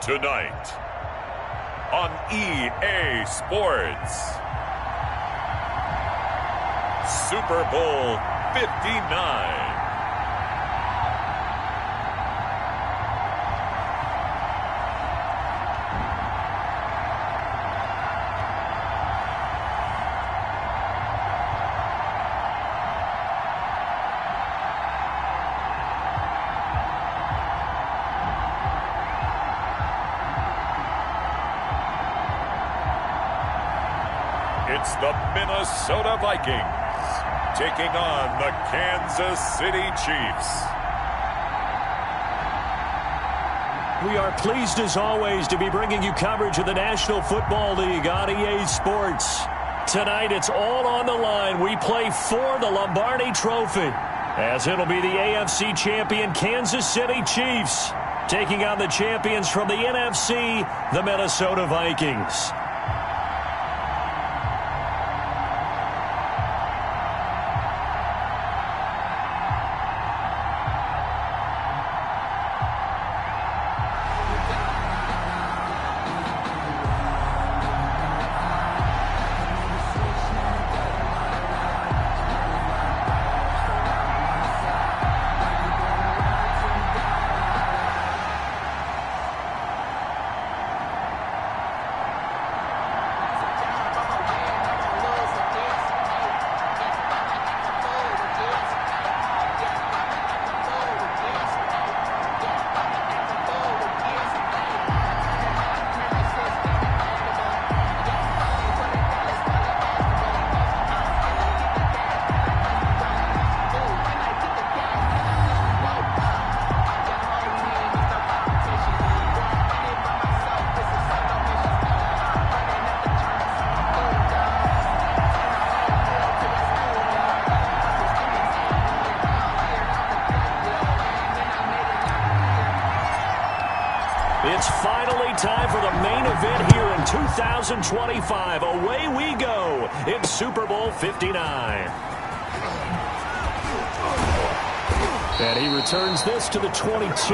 Tonight on EA Sports, Super Bowl 59. It's the Minnesota Vikings taking on the Kansas City Chiefs. We are pleased as always to be bringing you coverage of the National Football League on EA Sports. Tonight it's all on the line. We play for the Lombardi Trophy, as it'll be the AFC champion Kansas City Chiefs taking on the champions from the NFC, the Minnesota Vikings. It's finally time for the main event here in 2025. Away we go in Super Bowl 59. And he returns this to the 22.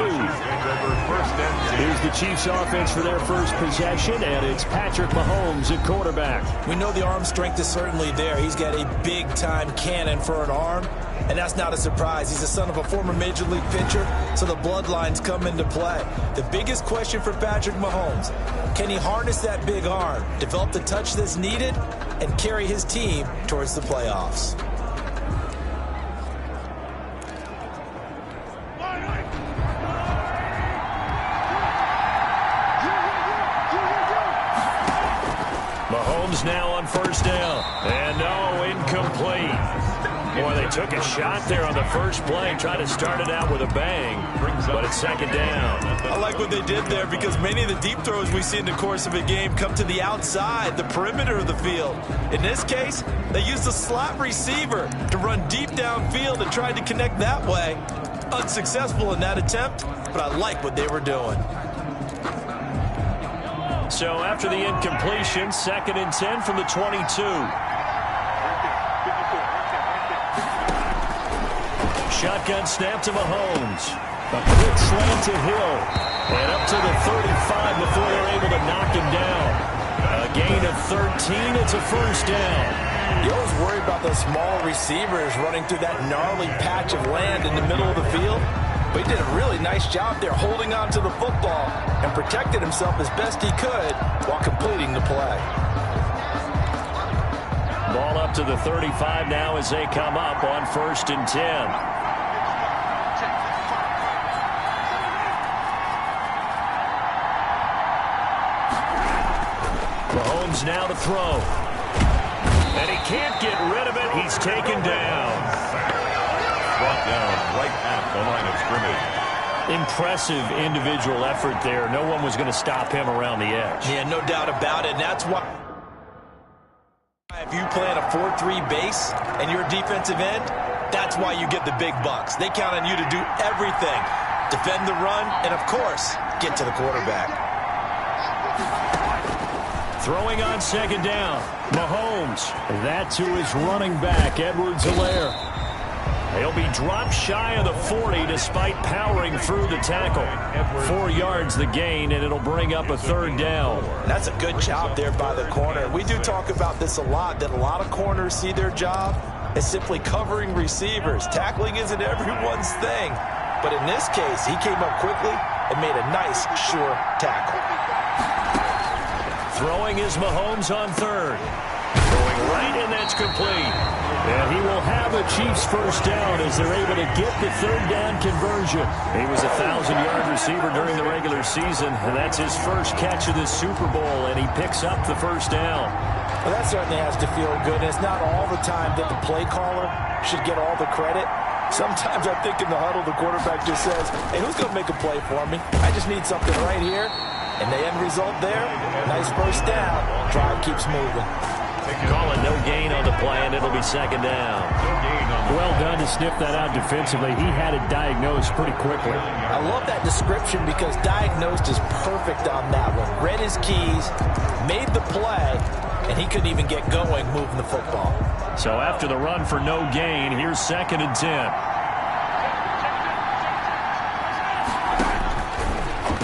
Here's the Chiefs offense for their first possession, and it's Patrick Mahomes at quarterback. We know the arm strength is certainly there. He's got a big-time cannon for an arm, and that's not a surprise. He's the son of a former Major League pitcher, so the bloodlines come into play. The biggest question for Patrick Mahomes, can he harness that big arm, develop the touch that's needed, and carry his team towards the playoffs? Mahomes now on first down. And no, incomplete. Boy, they took a shot there on the first play, tried to start it out with a bang, but it's second down. I like what they did there because many of the deep throws we see in the course of a game come to the outside, the perimeter of the field. In this case, they used a slot receiver to run deep downfield and tried to connect that way. Unsuccessful in that attempt, but I like what they were doing. So after the incompletion, 2nd and 10 from the 22. Shotgun snap to Mahomes. A quick slant to Hill. And up to the 35 before they're able to knock him down. A gain of 13. It's a first down. You always worry about those small receivers running through that gnarly patch of land in the middle of the field. But he did a really nice job there holding on to the football and protected himself as best he could while completing the play. Ball up to the 35 now as they come up on 1st and 10. Mahomes now to throw. And he can't get rid of it. He's taken down. Brought down right at the line of scrimmage. Impressive individual effort there. No one was going to stop him around the edge. Yeah, no doubt about it. And that's why if you play on a 4-3 base and you're a defensive end, that's why you get the big bucks. They count on you to do everything. Defend the run and, of course, get to the quarterback. Throwing on 2nd down. Mahomes. That to his running back, Edwards-Helaire. He'll be dropped shy of the 40 despite powering through the tackle. 4 yards the gain, and it'll bring up a third down. That's a good job there by the corner. We do talk about this a lot, that a lot of corners see their job as simply covering receivers. Tackling isn't everyone's thing. But in this case, he came up quickly and made a nice, sure tackle. Throwing is Mahomes on third. Going right, and that's complete. And he will have the Chiefs first down as they're able to get the third down conversion. He was a 1,000-yard receiver during the regular season, and that's his first catch of this Super Bowl, and he picks up the first down. Well, that certainly has to feel good. It's not all the time that the play caller should get all the credit. Sometimes I think in the huddle, the quarterback just says, hey, who's going to make a play for me? I just need something right here. And the end result there, nice first down. Drive keeps moving. Call it no gain on the play, and it'll be second down. Well done to sniff that out defensively. He had it diagnosed pretty quickly. I love that description because diagnosed is perfect on that one. Read his keys, made the play, and he couldn't even get going moving the football. So after the run for no gain, here's 2nd and 10.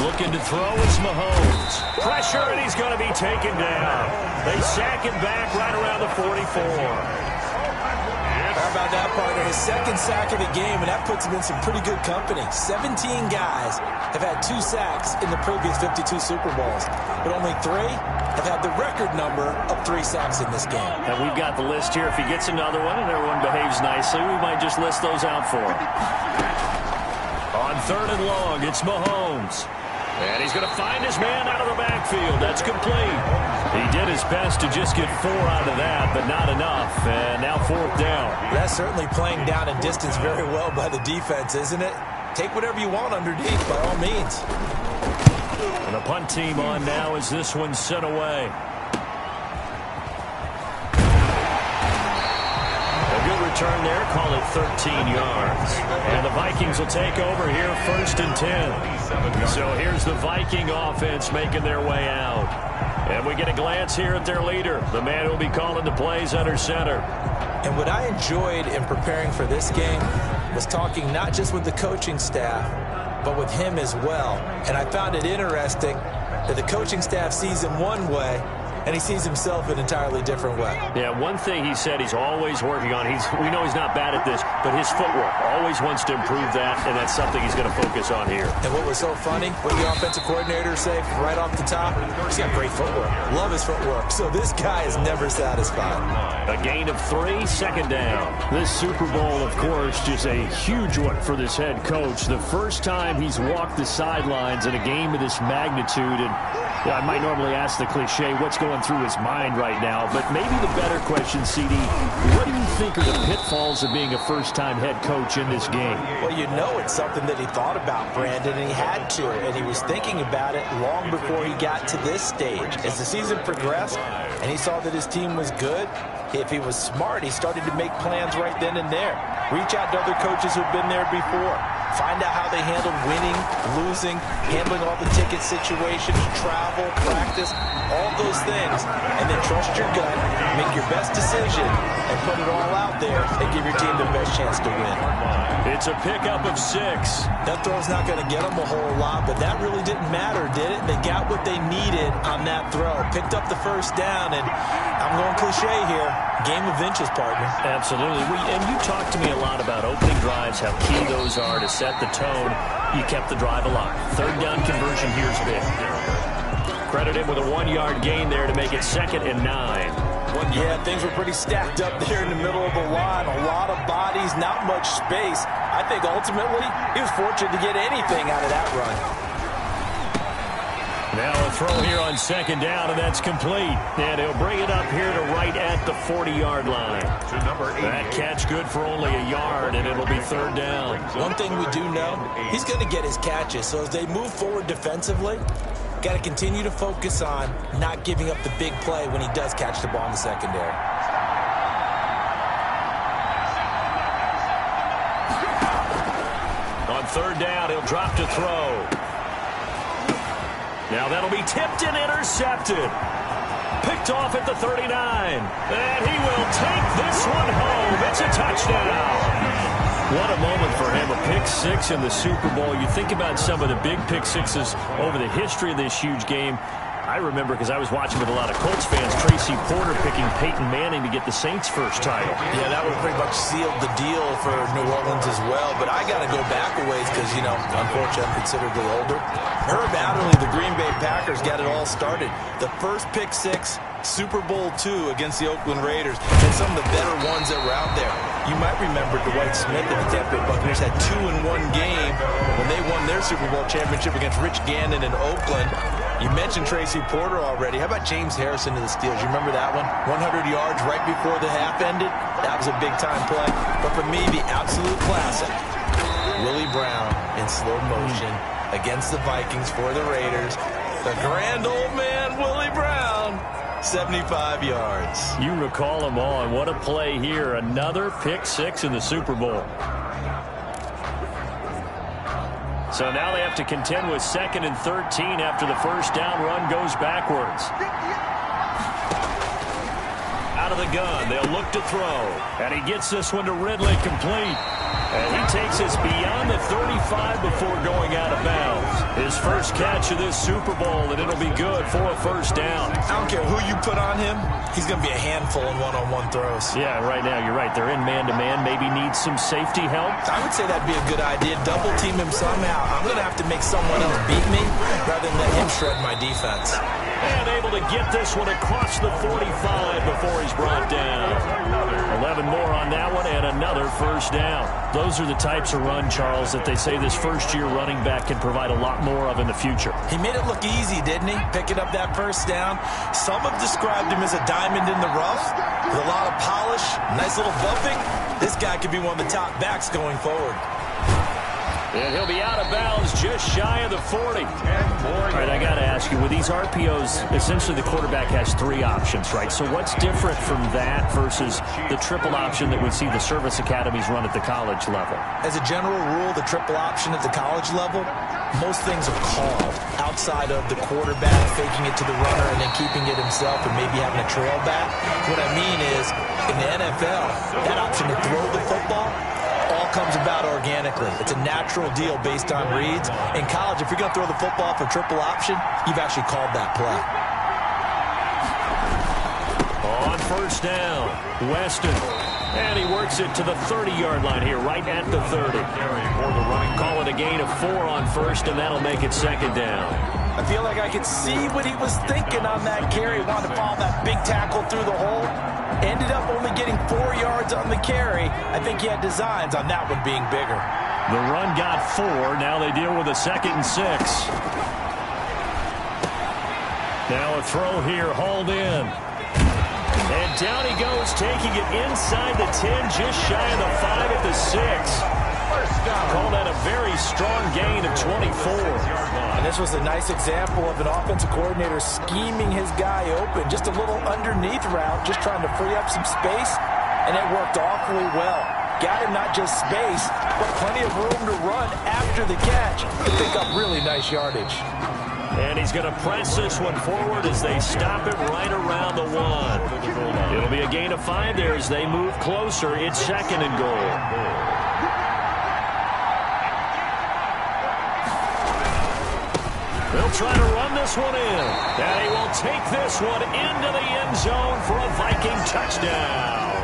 Looking to throw is Mahomes. Pressure, and he's going to be taken down. They sack him back right around the 44. How about that, partner? His second sack of the game, and that puts him in some pretty good company. 17 guys have had 2 sacks in the previous 52 Super Bowls, but only 3 have had the record number of 3 sacks in this game. And we've got the list here. If he gets another one and everyone behaves nicely, we might just list those out for him. On 3rd and long, it's Mahomes. And he's going to find his man out of the backfield. That's complete. He did his best to just get 4 out of that, but not enough. And now 4th down. That's certainly playing down and distance very well by the defense, isn't it? Take whatever you want underneath, by all means. And the punt team on now as this one's sent away. A good return there. Call it 13 yards. And the Vikings will take over here 1st and 10. So here's the Viking offense making their way out. And we get a glance here at their leader, the man who will be calling the plays under center. And what I enjoyed in preparing for this game was talking not just with the coaching staff, but with him as well. And I found it interesting that the coaching staff sees him one way, and he sees himself an entirely different way. Yeah, one thing he said he's always working on, we know he's not bad at this, but his footwork, always wants to improve that, and that's something he's going to focus on here. And what was so funny, what did the offensive coordinator say right off the top? He's got great footwork. Love his footwork. So this guy is never satisfied. A gain of 3, 2nd down. This Super Bowl, of course, just a huge one for this head coach. The first time he's walked the sidelines in a game of this magnitude, and I might normally ask the cliche, what's going through his mind right now, but maybe the better question, CD, what do you think are the pitfalls of being a first-time head coach in this game? Well, you know it's something that he thought about, Brandon, and he had to, and he was thinking about it long before he got to this stage. As the season progressed and he saw that his team was good, if he was smart, he started to make plans right then and there. Reach out to other coaches who've been there before. Find out how they handled winning, losing, handling all the ticket situations, travel, practice, all those things. And then trust your gut, make your best decision, and put it all out there and give your team the best chance to win. It's a pickup of 6. That throw's not going to get them a whole lot, but that really didn't matter, did it? They got what they needed on that throw. Picked up the first down, and I'm going cliche here. Game of inches, partner. Absolutely. And you talked to me a lot about opening drives, how key those are to set the tone. You kept the drive alive. 3rd down conversion here's big. Credit him with a 1-yard gain there to make it 2nd and 9. Yeah, things were pretty stacked up there in the middle of the line. A lot of bodies, not much space. I think ultimately he was fortunate to get anything out of that run. Now a throw here on 2nd down, and that's complete. And he'll bring it up here to right at the 40-yard line. That catch good for only a yard, and it'll be 3rd down. One thing we do know, he's going to get his catches. So as they move forward defensively, got to continue to focus on not giving up the big play when he does catch the ball in the secondary. On 3rd down, he'll drop to throw. Now that'll be tipped and intercepted. Picked off at the 39. And he will take this one home. It's a touchdown. What a moment for him, a pick six in the Super Bowl. You think about some of the big pick sixes over the history of this huge game. I remember, because I was watching with a lot of Colts fans, Tracy Porter picking Peyton Manning to get the Saints' first title. Yeah, that would pretty much sealed the deal for New Orleans as well. But I got to go back a ways because, you know, unfortunately, I'm considerably older. Herb Adderley, the Green Bay Packers, got it all started. The first pick six, Super Bowl II against the Oakland Raiders, and some of the better ones that were out there. You might remember Dwight Smith of the Tampa Bay Buccaneers had 2-in-1 game when they won their Super Bowl championship against Rich Gannon in Oakland. You mentioned Tracy Porter already. How about James Harrison to the Steelers? You remember that one? 100 yards right before the half ended. That was a big-time play. But for me, the absolute classic, Willie Brown in slow motion against the Vikings for the Raiders. The grand old man, Willie Brown, 75 yards. You recall them all, and what a play here. Another pick six in the Super Bowl. So now they have to contend with 2nd and 13 after the first down run goes backwards. Out of the gun, they'll look to throw. And he gets this one to Ridley, complete. And he takes us beyond the 35 before going out of bounds. His first catch of this Super Bowl, and it'll be good for a first down. I don't care who you put on him. He's going to be a handful in one-on-one throws. Yeah, right now, you're right. They're in man-to-man. Maybe needs some safety help. I would say that'd be a good idea. Double team him somehow. I'm going to have to make someone else beat me rather than let him shred my defense. And able to get this one across the 45 before he's brought down. 11 more on that one and another first down. Those are the types of run, Charles, that they say this first-year running back can provide a lot more of in the future. He made it look easy, didn't he? Picking up that first down. Some have described him as a diamond in the rough with a lot of polish, nice little buffing. This guy could be one of the top backs going forward. And he'll be out of bounds just shy of the 40. All right, I got to ask you, with these RPOs, essentially the quarterback has 3 options, right? So what's different from that versus the triple option that we see the service academies run at the college level? As a general rule, the triple option at the college level, most things are called outside of the quarterback faking it to the runner and then keeping it himself and maybe having a trail back. What I mean is, in the NFL, that option to throw the football all comes about organically. It's a natural deal based on reads. In college, if you're going to throw the football for triple option, you've actually called that play. On first down, Weston. And he works it to the 30-yard line here, right at the 30. Call it a gain of 4 on first, and that'll make it 2nd down. I feel like I could see what he was thinking on that carry. He wanted to follow that big tackle through the hole. Ended up only getting 4 yards on the carry. I think he had designs on that one being bigger. The run got 4. Now they deal with a 2nd and 6. Now a throw here, hauled in. And down he goes, taking it inside the 10, just shy of the 5 at the 6. Call that a very strong gain of 24. And this was a nice example of an offensive coordinator scheming his guy open. Just a little underneath route, just trying to free up some space, and it worked awfully well. Got him not just space, but plenty of room to run after the catch to pick up really nice yardage. And he's going to press this one forward as they stop it right around the 1. It'll be a gain of 5 there as they move closer. It's 2nd and goal. They'll try to run this one in. And he will take this one into the end zone for a Viking touchdown.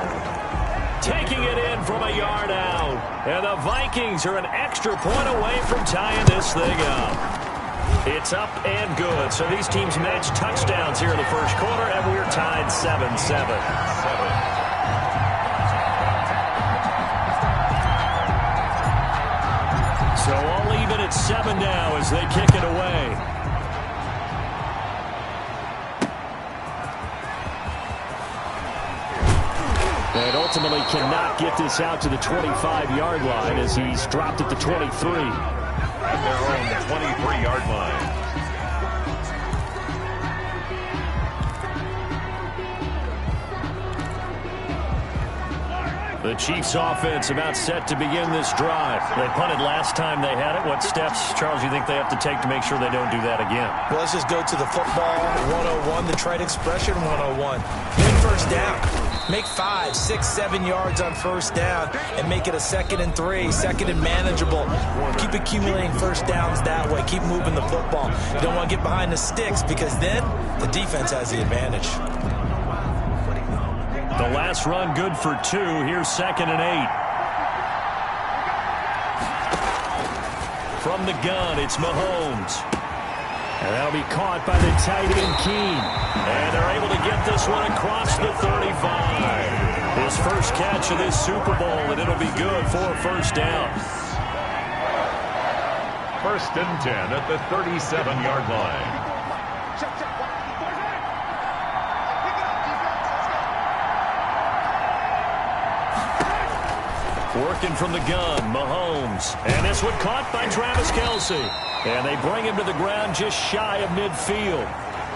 Taking it in from a yard out. And the Vikings are an extra point away from tying this thing up. It's up and good. So these teams match touchdowns here in the first quarter, and we're tied 7-7. So all even at 7 now as they kick it away. And ultimately cannot get this out to the 25-yard line as he's dropped at the 23. And they're on the 23-yard line. The Chiefs offense about set to begin this drive. They punted last time they had it. What steps, Charles, you think they have to take to make sure they don't do that again? Well, let's just go to the football 101, the trade expression 101. Win first down. Make 5, 6, 7 yards on first down and make it a 2nd and 3, 2nd and manageable. Keep accumulating first downs that way. Keep moving the football. You don't want to get behind the sticks because then the defense has the advantage. The last run good for 2. Here's 2nd and 8. From the gun, it's Mahomes. And that'll be caught by the tight end, Keene. And they're able to get this one across the 35. His first catch of this Super Bowl, and it'll be good for a first down. 1st and 10 at the 37-yard line. Working from the gun, Mahomes. And this one caught by Travis Kelce. And they bring him to the ground just shy of midfield.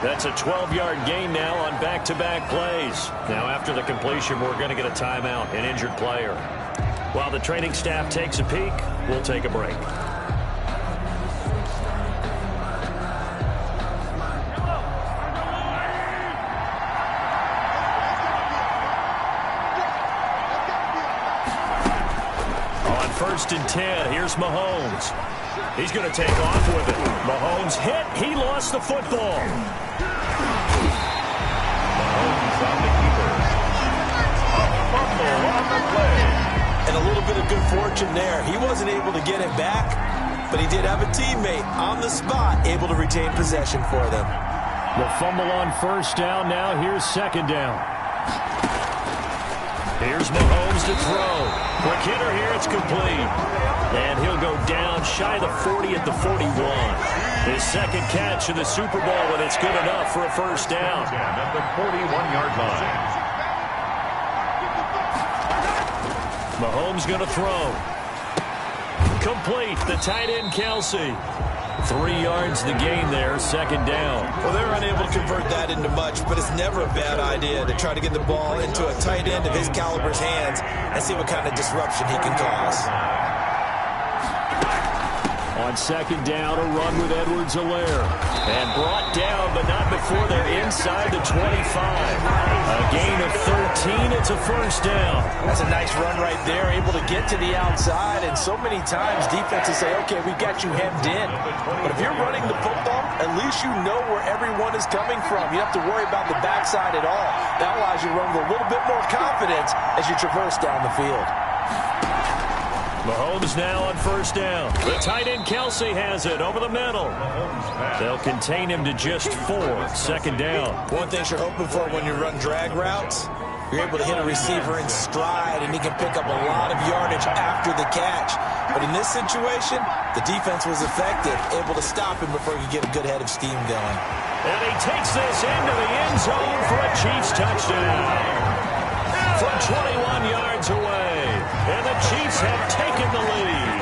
That's a 12-yard gain now on back-to-back plays. Now after the completion, we're going to get a timeout, an injured player. While the training staff takes a peek, we'll take a break. On 1st and 10, here's Mahomes. He's going to take off with it. Mahomes hit. He lost the football. Mahomes on the keeper. A fumble on the play. And a little bit of good fortune there. He wasn't able to get it back, but he did have a teammate on the spot able to retain possession for them. The fumble on first down. Now here's 2nd down. Here's Mahomes to throw. Quick hitter here. It's complete. And he'll go down shy of the 40 at the 41. His 2nd catch of the Super Bowl, and it's good enough for a first down. At the 41-yard line. Mahomes going to throw. Complete. The tight end, Kelce. 3 yards the gain there, 2nd down. Well, they're unable to convert that into much, but it's never a bad idea to try to get the ball into a tight end of his caliber's hands and see what kind of disruption he can cause. On 2nd down, a run with Edwards-Helaire. And brought down, but not before they're inside the 25. A gain of 13. It's a first down. That's a nice run right there, able to get to the outside. And so many times defenses say, okay, we've got you hemmed in. But if you're running the football, at least you know where everyone is coming from. You don't have to worry about the backside at all. That allows you to run with a little bit more confidence as you traverse down the field. Mahomes now on first down. The tight end Kelce has it over the middle. They'll contain him to just 4. 2nd down. One thing you're hoping for when you run drag routes, you're able to hit a receiver in stride, and he can pick up a lot of yardage after the catch. But in this situation, the defense was effective, able to stop him before he could get a good head of steam going. And he takes this into the end zone for a Chiefs touchdown. From 21 yards away. And the Chiefs have taken the lead.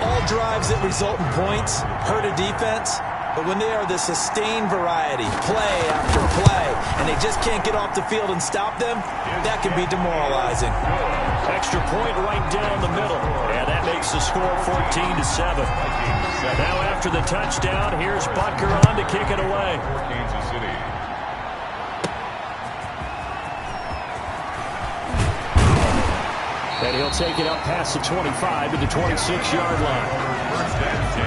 All drives that result in points hurt a defense, but when they are the sustained variety, play after play, and they just can't get off the field and stop them, that can be demoralizing. Extra point right down the middle. And that makes the score 14-7. Now after the touchdown, here's Butker on to kick it away. Kansas City. And he'll take it up past the 25 to the 26-yard line. 1st and 10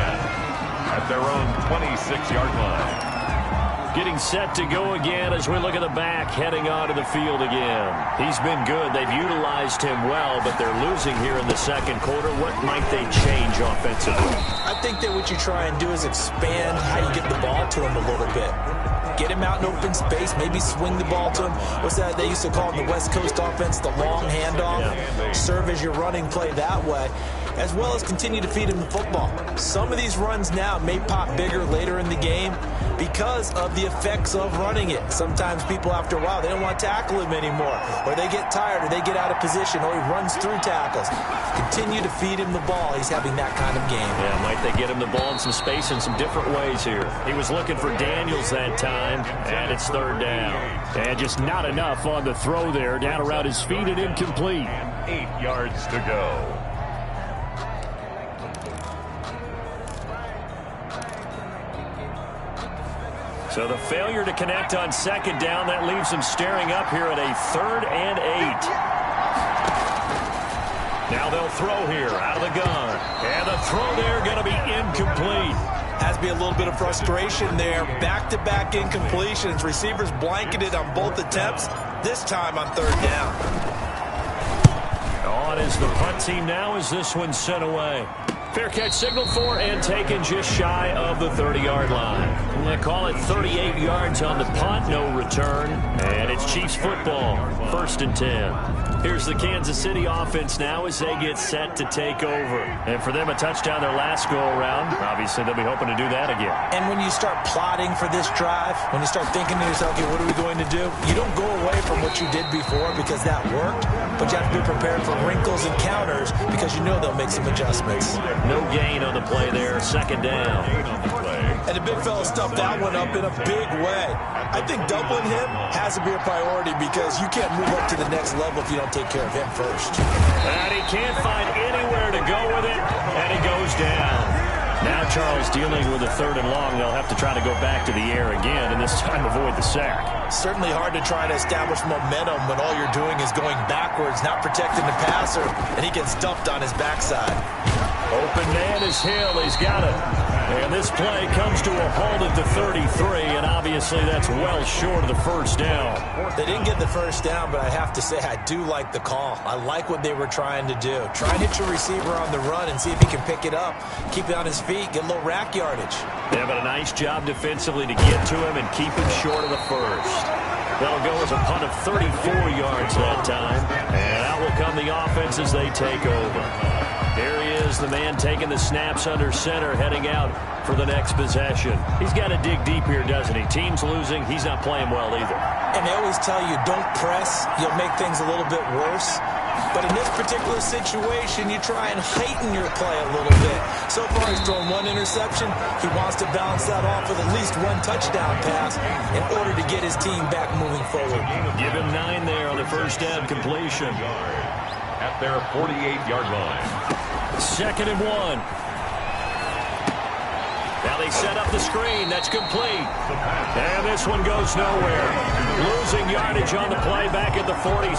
at their own 26-yard line. Getting set to go again as we look at the back heading onto the field again. He's been good. They've utilized him well, but they're losing here in the 2nd quarter. What might they change offensively? I think that what you try and do is expand how you get the ball to him a little bit. Get him out in open space, maybe swing the ball to him. What's that they used to call in the West Coast offense, the long handoff? Yeah. Serve as your running play that way. as well as continue to feed him the football. Some of these runs now may pop bigger later in the game because of the effects of running it. Sometimes people, after a while, they don't want to tackle him anymore, or they get tired, or they get out of position, or he runs through tackles. Continue to feed him the ball. He's having that kind of game. Yeah, might they get him the ball in some space in some different ways here. He was looking for Daniels that time, and it's third down. And just not enough on the throw there. Down around his feet and incomplete. 8 yards to go. So the failure to connect on second down, that leaves him staring up here at a 3rd and 8. Now they'll throw here out of the gun. And the throw there going to be incomplete. Has to be a little bit of frustration there. Back-to-back incompletions. Receivers blanketed on both attempts, this time on 3rd down. On is the punt team now as this one's sent away. Fair catch signaled for and taken just shy of the 30-yard line. They call it 38 yards on the punt, no return. And it's Chiefs football, 1st and 10. Here's the Kansas City offense now as they get set to take over. And for them, a touchdown their last go-around. Obviously, they'll be hoping to do that again. And when you start plotting for this drive, when you start thinking to yourself, okay, what are we going to do? You don't go away from what you did before because that worked, but you have to be prepared for wrinkles and counters because you know they'll make some adjustments. No gain on the play there, 2nd down. And the big fella stuffed that one up in a big way. I think doubling him has to be a priority because you can't move up to the next level if you don't take care of him first. And he can't find anywhere to go with it, and he goes down. Now Charles dealing with a 3rd and long. They'll have to try to go back to the air again, and this time avoid the sack. Certainly hard to try to establish momentum when all you're doing is going backwards, not protecting the passer, and he gets dumped on his backside. Open man is Hill. He's got it. And this play comes to a halt at the 33, and obviously that's well short of the 1st down. They didn't get the 1st down, but I have to say I do like the call. I like what they were trying to do. Try and hit your receiver on the run and see if he can pick it up, keep it on his feet, get a little rack yardage. Yeah, but a nice job defensively to get to him and keep him short of the 1st. That'll go as a punt of 34 yards that time. And out will come the offense as they take over. There he is, the man taking the snaps under center, heading out for the next possession. He's got to dig deep here, doesn't he? Team's losing. He's not playing well either. And they always tell you, don't press. You'll make things a little bit worse. But in this particular situation, you try and heighten your play a little bit. So far, he's thrown 1 interception. He wants to balance that off with at least 1 touchdown pass in order to get his team back moving forward. Give him 9 there on the 1st down completion. At their 48-yard line. 2nd and 1. Now they set up the screen. That's complete. And this one goes nowhere. Losing yardage on the play back at the 46.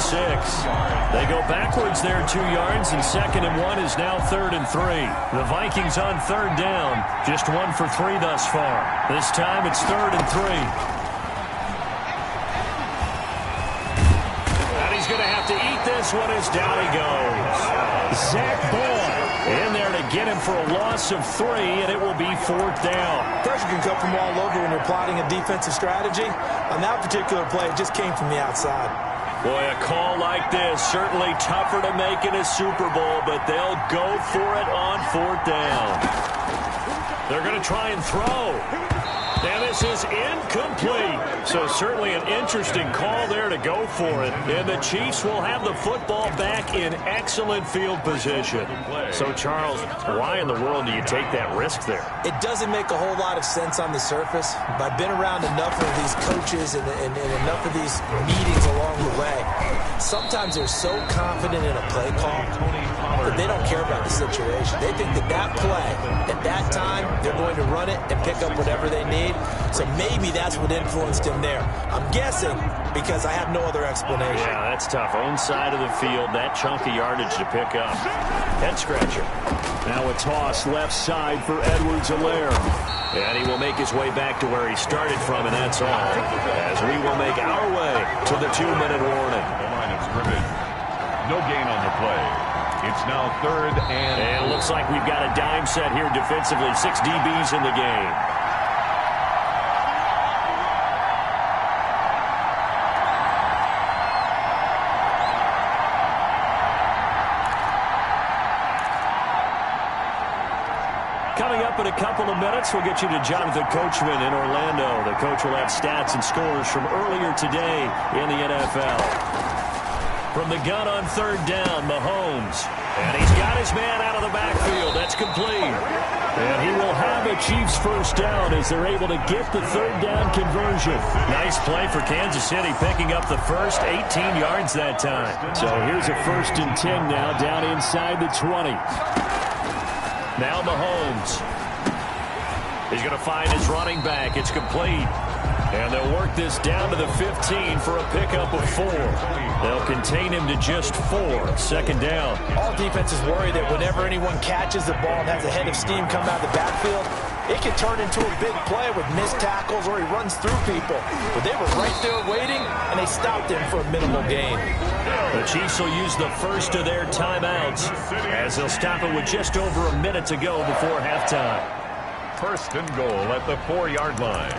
They go backwards there 2 yards, and 2nd and 1 is now 3rd and 3. The Vikings on 3rd down. Just 1 for 3 thus far. This time it's 3rd and 3. And he's going to have to eat this one as down he goes. Zach Ball in there to get him for a loss of 3, and it will be 4th down. Pressure can come from all over when you're plotting a defensive strategy. On that particular play, it just came from the outside. Boy, a call like this, certainly tougher to make in a Super Bowl, but they'll go for it on 4th down. They're going to try and throw. And this is incomplete. So certainly an interesting call there to go for it. And the Chiefs will have the football back in excellent field position. So, Charles, why in the world do you take that risk there? It doesn't make a whole lot of sense on the surface. But I've been around enough of these coaches and enough of these meetings along the way. Sometimes they're so confident in a play call that they don't care about the situation. They think that play, at that time, they're going to run it and pick up whatever they need. So maybe that's what influenced him there. I'm guessing because I have no other explanation. Yeah, that's tough. Own side of the field, that chunk of yardage to pick up. Head scratcher. Now a toss left side for Edwards-Helaire. And he will make his way back to where he started from, and that's all. As we will make our way to the 2-minute warning. The line of scrimmage. No gain on the play. It's now 3rd and... And it looks like we've got a dime set here defensively. 6 DBs in the game. couple of minutes, we'll get you to Jonathan Coachman in Orlando. The coach will have stats and scores from earlier today in the NFL. From the gun on third down, Mahomes. And he's got his man out of the backfield. That's complete. And he will have a Chiefs first down as they're able to get the third down conversion. Nice play for Kansas City, picking up the first 18 yards that time. So here's a 1st and 10 now, down inside the 20. Now Mahomes. He's going to find his running back. It's complete. And they'll work this down to the 15 for a pickup of 4. They'll contain him to just 4. 2nd down. All defenses worry that whenever anyone catches the ball and has a head of steam come out of the backfield, it can turn into a big play with missed tackles or he runs through people. But they were right there waiting, and they stopped him for a minimal gain. The Chiefs will use the first of their timeouts as they'll stop it with just over a minute to go before halftime. 1st and goal at the 4-yard line.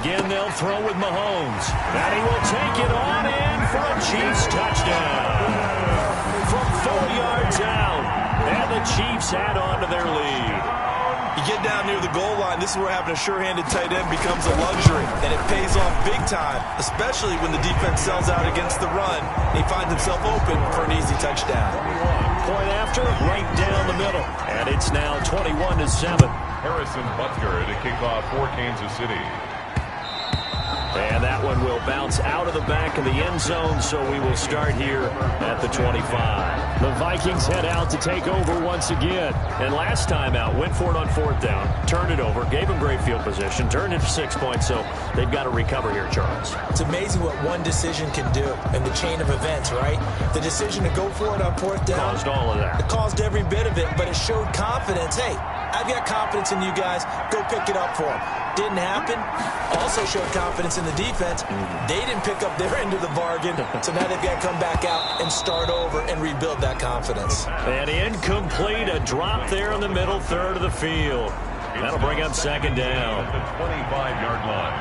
Again, they'll throw with Mahomes. And he will take it on in for a Chiefs touchdown. From 4 yards out. And the Chiefs add on to their lead. You get down near the goal line, this is where having a sure-handed tight end becomes a luxury. And it pays off big time, especially when the defense sells out against the run. And he finds himself open for an easy touchdown. Point after, right down the middle. And it's now 21-7. Harrison Butker to kick off for Kansas City. And that one will bounce out of the back of the end zone, so we will start here at the 25. The Vikings head out to take over once again. And last time out, went for it on 4th down, turned it over, gave them great field position, turned it for 6 points, so they've got to recover here, Charles. It's amazing what one decision can do in the chain of events, right? The decision to go for it on 4th down. Caused all of that. It caused every bit of it, but it showed confidence. Hey, I've got confidence in you guys. Go pick it up for them. Didn't happen. Also showed confidence in the defense. They didn't pick up their end of the bargain, so now they've got to come back out and start over and rebuild that confidence. And incomplete, a drop there in the middle third of the field. That'll bring up 2nd down. The 25-yard line.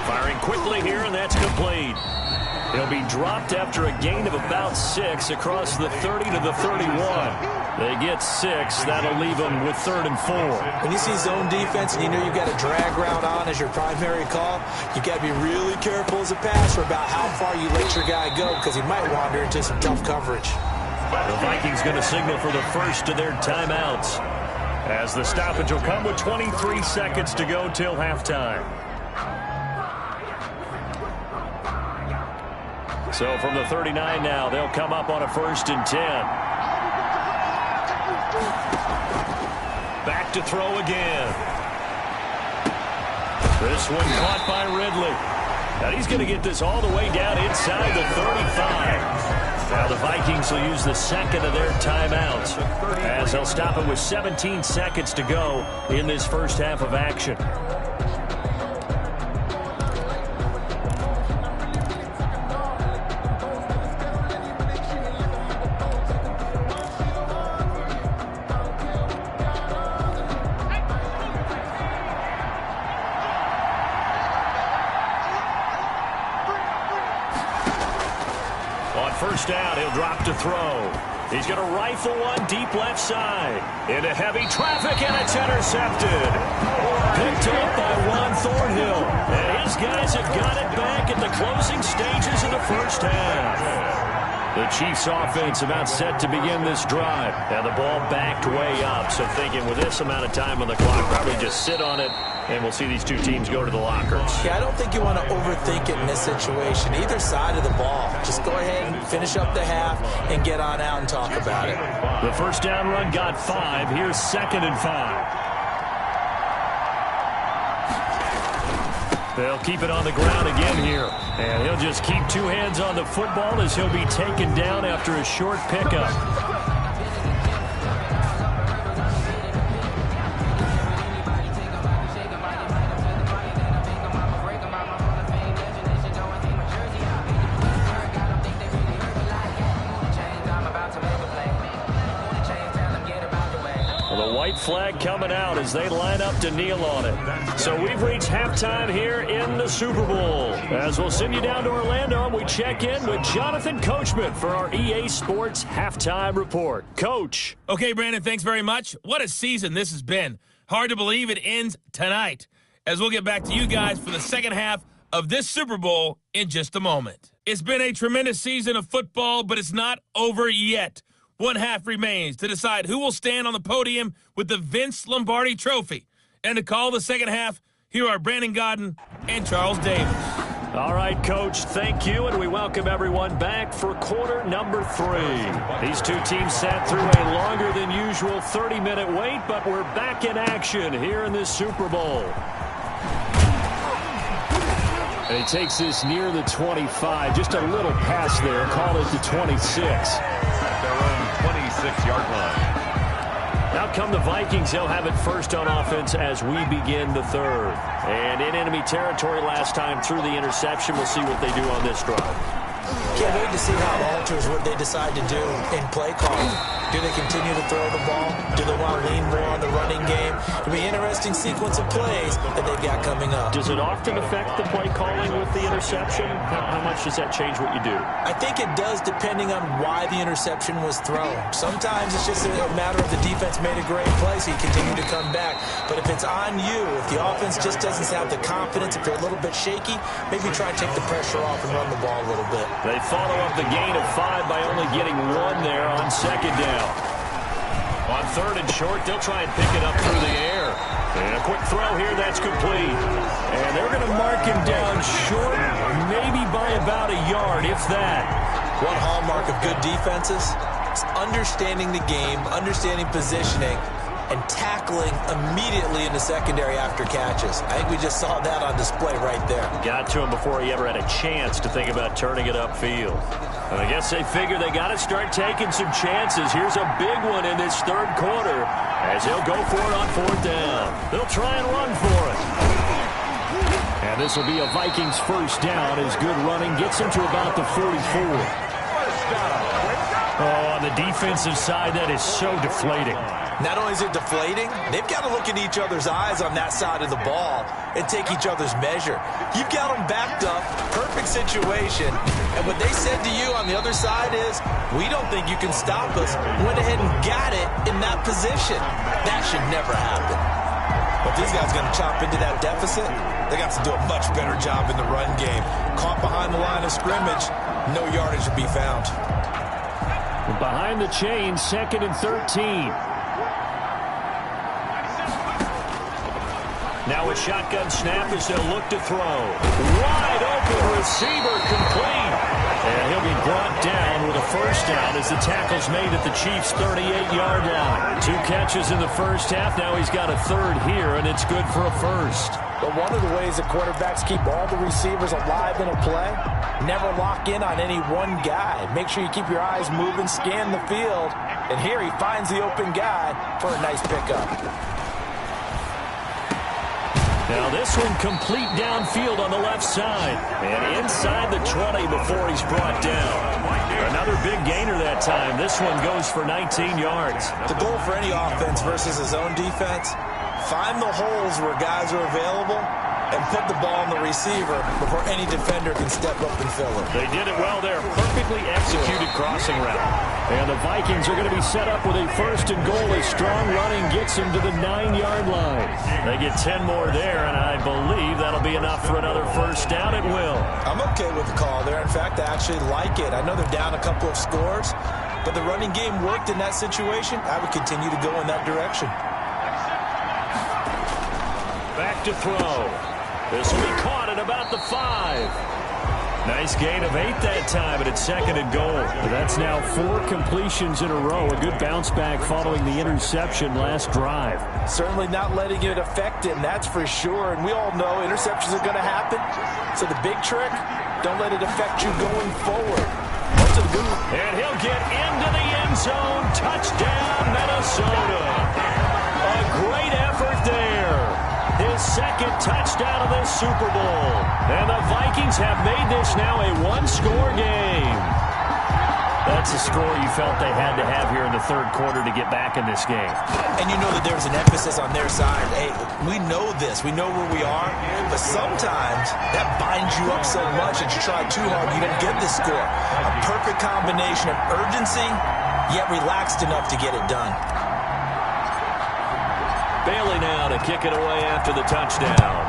Firing quickly here, and that's complete. He'll be dropped after a gain of about 6 across the 30 to the 31. They get 6. That'll leave them with 3rd and 4. When you see zone defense and you know you've got a drag route on as your primary call, you've got to be really careful as a passer about how far you let your guy go because he might wander into some tough coverage. The Vikings going to signal for the first of their timeouts as the stoppage will come with 23 seconds to go till halftime. So from the 39 now, they'll come up on a 1st and 10. Back to throw again. This one caught by Ridley. And he's going to get this all the way down inside the 35. Now the Vikings will use the 2nd of their timeouts as they'll stop it with 17 seconds to go in this first half of action. First down, he'll drop to throw. He's going to rifle one deep left side. Into heavy traffic, and it's intercepted. Picked up by Ron Thornhill. And his guys have got it back at the closing stages of the first half. The Chiefs offense about set to begin this drive. And the ball backed way up. So thinking with this amount of time on the clock, probably just sit on it, and we'll see these two teams go to the lockers. Yeah, I don't think you want to overthink it in this situation. Either side of the ball. Just go ahead and finish up the half and get on out and talk about it. The first down run got 5. Here's 2nd and 5. They'll keep it on the ground again here. And he'll just keep 2 hands on the football as he'll be taken down after a short pickup. white flag coming out as they line up to kneel on it. So we've reached halftime here in the Super Bowl. As we'll send you down to Orlando, we check in with Jonathan Coachman for our EA Sports Halftime Report. Coach. Okay, Brandon, thanks very much. What a season this has been. Hard to believe it ends tonight, as we'll get back to you guys for the second half of this Super Bowl in just a moment. It's been a tremendous season of football, but it's not over yet. One half remains to decide who will stand on the podium with the Vince Lombardi Trophy. And to call the second half, here are Brandon Godden and Charles Davis. All right, Coach, thank you, and we welcome everyone back for quarter number 3. These two teams sat through a longer than usual 30-minute wait, but we're back in action here in this Super Bowl. And he takes this near the 25. Just a little pass there. Call it the 26. At their own 26-yard line. Now come the Vikings. They'll have it first on offense as we begin the third. And in enemy territory last time through the interception. We'll see what they do on this drive. Can't wait to see how it alters what they decide to do in play calling. Do they continue to throw the ball? Do they want to lean more on the running game? It'll be an interesting sequence of plays that they've got coming up. Does it often affect the play calling with the interception? How much does that change what you do? I think it does, depending on why the interception was thrown. Sometimes it's just a matter of the defense made a great play, so you continue to come back. But if it's on you, if the offense just doesn't have the confidence, if they're a little bit shaky, maybe try and take the pressure off and run the ball a little bit. They follow up the gain of 5 by only getting 1 there on second down. On third and short, they'll try and pick it up through the air. And a quick throw here, that's complete. And they're going to mark him down short, maybe by about a yard, if that. One hallmark of good defenses is understanding the game, understanding positioning, and tackling immediately in the secondary after catches. I think we just saw that on display right there. Got to him before he ever had a chance to think about turning it upfield. And I guess they figure they got to start taking some chances. Here's a big one in this third quarter as he'll go for it on fourth down. They'll try and run for it. And this will be a Vikings first down as good running gets him to about the 44. Oh, on the defensive side, that is so deflating. Not only is it deflating, they've got to look in each other's eyes on that side of the ball and take each other's measure. You've got them backed up, perfect situation, and what they said to you on the other side is, we don't think you can stop us. Went ahead and got it in that position. That should never happen. But these guys are going to chop into that deficit. They got to do a much better job in the run game. Caught behind the line of scrimmage, no yardage to be found. Behind the chain, 2nd and 13. Now a shotgun snap as they'll look to throw. Wide open receiver complete. And he'll be brought down with a first down as the tackle's made at the Chiefs' 38-yard line. 2 catches in the first half. Now he's got a third here, and it's good for a first. But one of the ways that quarterbacks keep all the receivers alive in a play, never lock in on any one guy. Make sure you keep your eyes moving, scan the field. And here he finds the open guy for a nice pickup. Now this one complete downfield on the left side. And inside the 20 before he's brought down. Another big gainer that time. This one goes for 19 yards. The goal for any offense versus his own defense, find the holes where guys are available and put the ball on the receiver before any defender can step up and fill it. They did it well there. Perfectly executed crossing route. And the Vikings are going to be set up with a first and goal as strong running gets them to the 9-yard line. They get 10 more there, and I believe that'll be enough for another first down. It will. I'm okay with the call there. In fact, I actually like it. I know they're down a couple of scores, but the running game worked in that situation. I would continue to go in that direction. Back to throw. This will be caught at about the 5. Nice gain of 8 that time, and it's 2nd and goal. That's now 4 completions in a row. A good bounce back following the interception last drive. Certainly not letting it affect him, that's for sure. And we all know interceptions are going to happen. So the big trick, don't let it affect you going forward. And he'll get into the end zone. Touchdown, Minnesota. A great effort there. His 2nd touchdown of this Super Bowl. And the Vikings have made this now a 1-score game. The What's the score you felt they had to have here in the third quarter to get back in this game? And you know that there was an emphasis on their side. Hey, we know this. We know where we are. But sometimes that binds you up so much that you try too hard, you don't get the score. A perfect combination of urgency, yet relaxed enough to get it done. Bailey now to kick it away after the touchdown.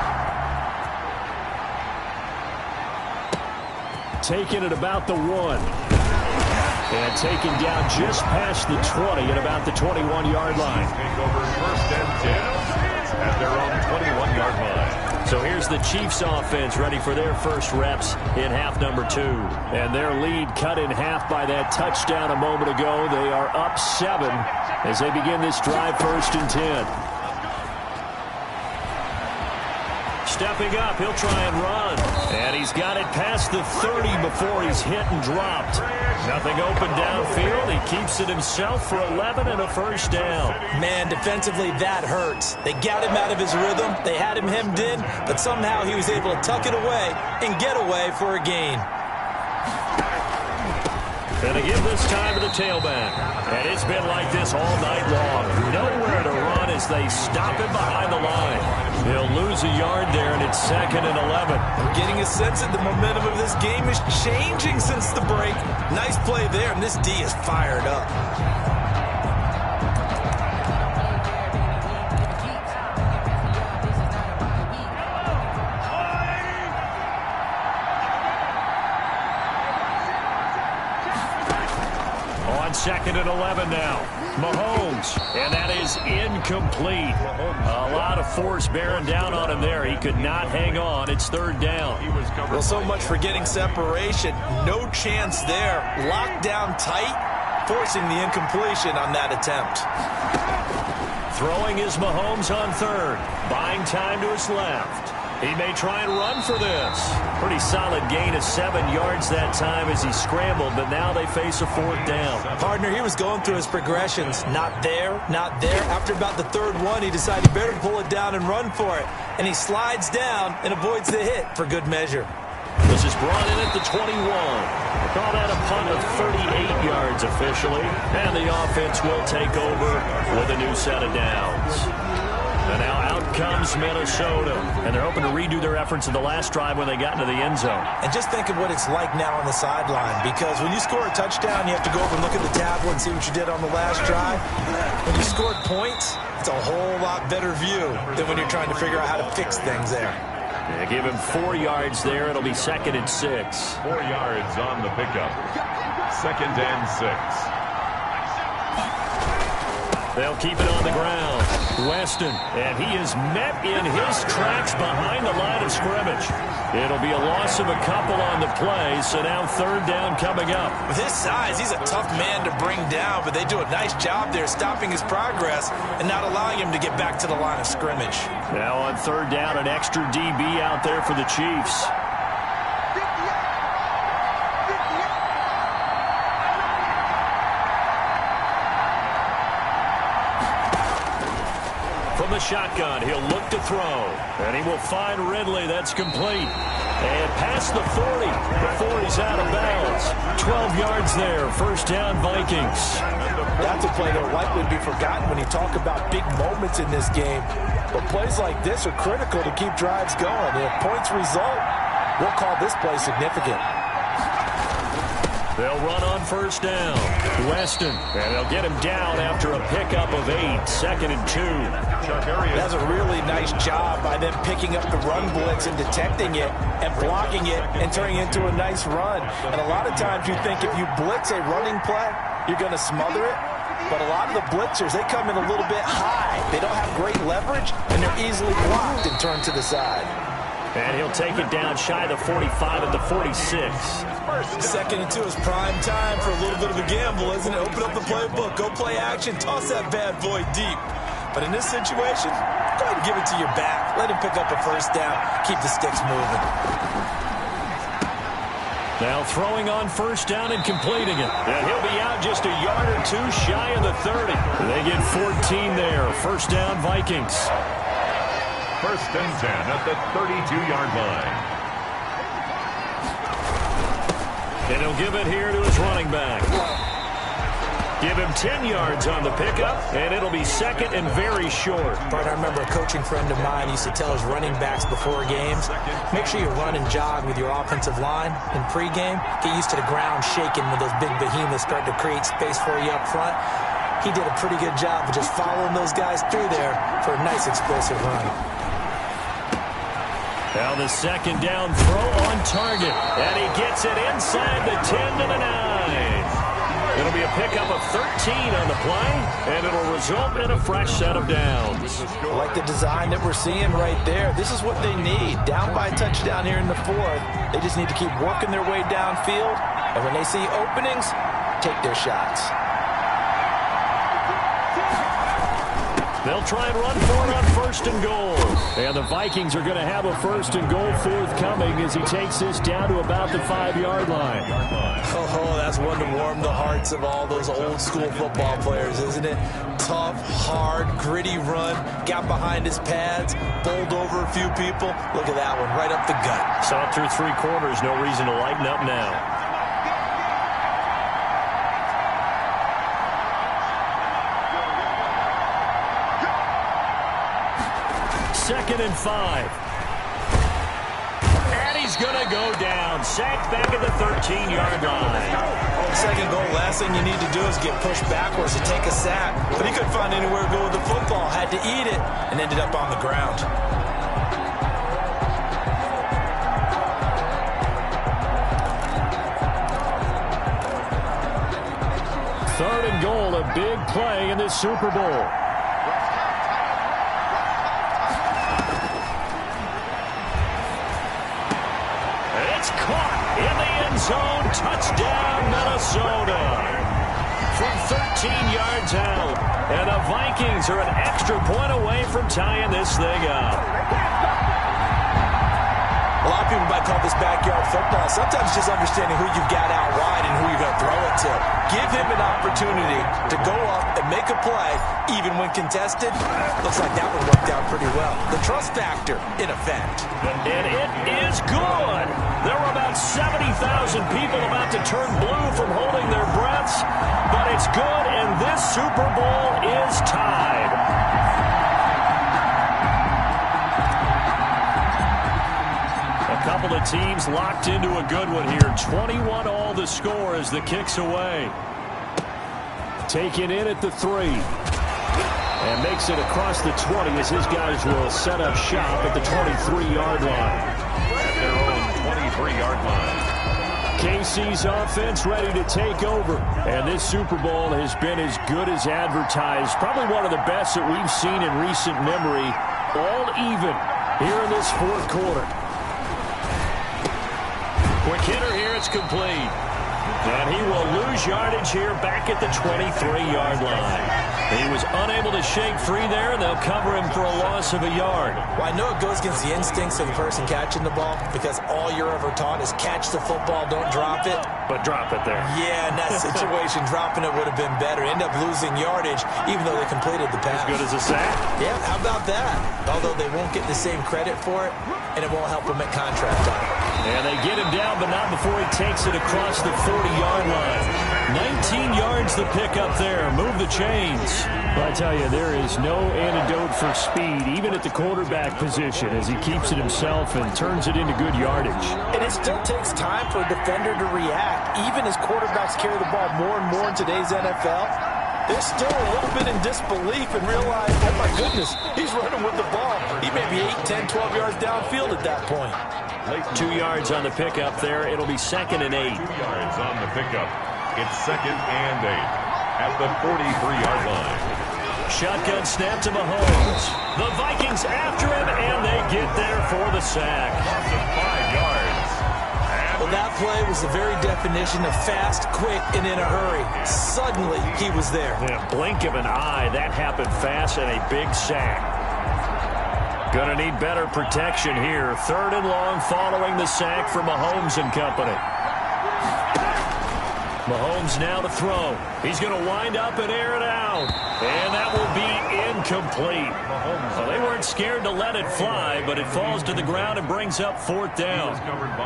Taking it about the 1. And taken down just past the 20 at about the 21-yard line. Take over first and 10 at their own 21-yard line. So here's the Chiefs offense ready for their first reps in half number 2. And their lead cut in half by that touchdown a moment ago. They are up 7 as they begin this drive first and 10. Stepping up, he'll try and run. And he's got it past the 30 before he's hit and dropped. Nothing open downfield. He keeps it himself for 11 and a first down. Man, defensively, that hurts. They got him out of his rhythm. They had him hemmed in, but somehow he was able to tuck it away and get away for a gain. And to give this time to the tailback. And it's been like this all night long. Nowhere to run as they stop him behind the line. He'll lose a yard there, and it's 2nd and 11. I'm getting a sense that the momentum of this game is changing since the break. Nice play there, and this D is fired up. On 2nd and 11 now. Mahomes, and that is incomplete. A lot of force bearing down on him there. He could not hang on. It's 3rd down. Well, so much for getting separation. No chance there. Locked down tight, forcing the incompletion on that attempt. Throwing is Mahomes on 3rd. Buying time to his left. He may try and run for this. Pretty solid gain of 7 yards that time as he scrambled, but now they face a 4th down. Partner, he was going through his progressions. Not there, not there. After about the 3rd one, he decided he better pull it down and run for it. And he slides down and avoids the hit for good measure. This is brought in at the 21. They call that a punt of 38 yards officially. And the offense will take over with a new set of downs. And now out comes Minnesota. And they're hoping to redo their efforts in the last drive when they got into the end zone. And just think of what it's like now on the sideline. Because when you score a touchdown, you have to go over and look at the tablet and see what you did on the last drive. When you scored points, it's a whole lot better view than when you're trying to figure out how to fix things there. They give him 4 yards there. It'll be 2nd and 6. 4 yards on the pickup. 2nd and 6. They'll keep it on the ground. Weston, and he is met in his tracks behind the line of scrimmage. It'll be a loss of a couple on the play, so now 3rd down coming up. With his size, he's a tough man to bring down, but they do a nice job there stopping his progress and not allowing him to get back to the line of scrimmage. Now on 3rd down, an extra DB out there for the Chiefs. From the shotgun, he'll look to throw. And he will find Ridley. That's complete. And past the 40 before he's out of bounds. 12 yards there. 1st down, Vikings. That's a play that will likely be forgotten when you talk about big moments in this game. But plays like this are critical to keep drives going. And if points result, we'll call this play significant. They'll run on 1st down. Weston, and they'll get him down after a pickup of 8. 2nd and 2. That's a really nice job by them picking up the run blitz and detecting it and blocking it and turning it into a nice run. And a lot of times you think if you blitz a running play, you're going to smother it. But a lot of the blitzers, they come in a little bit high. They don't have great leverage, and they're easily blocked and turned to the side. And he'll take it down shy of the 45 at the 46. 2nd and 2 is prime time for a little bit of a gamble, isn't it? Open up the playbook, go play action, toss that bad boy deep. But in this situation, go ahead and give it to your back. Let him pick up a 1st down, keep the sticks moving. Now throwing on 1st down and completing it. And he'll be out just a yard or 2 shy of the 30. They get 14 there. 1st down, Vikings. 1st and 10 at the 32-yard line. And he'll give it here to his running back. Give him 10 yards on the pickup, and it'll be second and very short. Bart, I remember a coaching friend of mine used to tell his running backs before games, make sure you run and jog with your offensive line in pregame. Get used to the ground shaking when those big behemoths start to create space for you up front. He did a pretty good job of just following those guys through there for a nice explosive run. Now the second down throw on target, and he gets it inside the 10 to the 9. It'll be a pickup of 13 on the play, and it'll result in a fresh set of downs. I like the design that we're seeing right there. This is what they need. Down by a touchdown here in the fourth. They just need to keep working their way downfield, and when they see openings, take their shots. They'll try and run for it on first and goal. And the Vikings are going to have a first and goal forthcoming as he takes this down to about the 5-yard line. Oh, that's one to warm the hearts of all those old school football players, isn't it? Tough, hard, gritty run. Got behind his pads, bowled over a few people. Look at that one, right up the gut. Saw it through 3 quarters. No reason to lighten up now. Second and 5. And he's going to go down. Sacked back at the 13-yard line. Second goal, last thing you need to do is get pushed backwards to take a sack. But he couldn't find anywhere to go with the football. Had to eat it and ended up on the ground. Third and goal, a big play in this Super Bowl. Zone, touchdown, Minnesota. From 13 yards out. And the Vikings are an extra point away from tying this thing up. A lot of people might call this backyard football. Sometimes just understanding who you've got out wide and who you're going to throw it to. Give him an opportunity to go up and make a play, even when contested. Looks like that one worked out pretty well. The trust factor, in effect. And it is good. There were about 70,000 people about to turn blue from holding their breaths. But it's good, and this Super Bowl is tied. A couple of teams locked into a good one here. 21 all the score as the kick's away. Taken in at the 3. And makes it across the 20 as his guys will set up shop at the 23-yard line. Their own 23-yard line. KC's offense ready to take over. And this Super Bowl has been as good as advertised. Probably one of the best that we've seen in recent memory. All even here in this fourth quarter. Quick hitter here, it's complete. And he will lose yardage here back at the 23-yard line. He was unable to shake free there, and they'll cover him for a loss of a yard. Well, I know it goes against the instincts of the person catching the ball because all you're ever taught is catch the football, don't drop it. But drop it there. Yeah, in that situation, dropping it would have been better. End up losing yardage, even though they completed the pass. As good as a sack. Yeah, how about that? Although they won't get the same credit for it, and it won't help them at contract time. And they get him down, but not before he takes it across the 40-yard line. 19 yards the pick up there. Move the chains. Well, I tell you, there is no antidote for speed, even at the quarterback position, as he keeps it himself and turns it into good yardage. And it still takes time for a defender to react. Even as quarterbacks carry the ball more and more in today's NFL, they're still a little bit in disbelief and realize, oh my goodness, he's running with the ball. He may be 8, 10, 12 yards downfield at that point. 2 yards on the pickup there. It'll be second and 8. 2 yards on the pickup. It's second and 8 at the 43-yard line. Shotgun snap to Mahomes. The Vikings after him, and they get there for the sack. Loss of 5 yards. Well, that play was the very definition of fast, quick, and in a hurry. Suddenly, he was there. In a blink of an eye, that happened fast, and a big sack. Gonna need better protection here. Third and long following the sack for Mahomes and company. Mahomes now to throw. He's going to wind up and air it out. And that will be incomplete. Well, they weren't scared to let it fly, but it falls to the ground and brings up 4th down.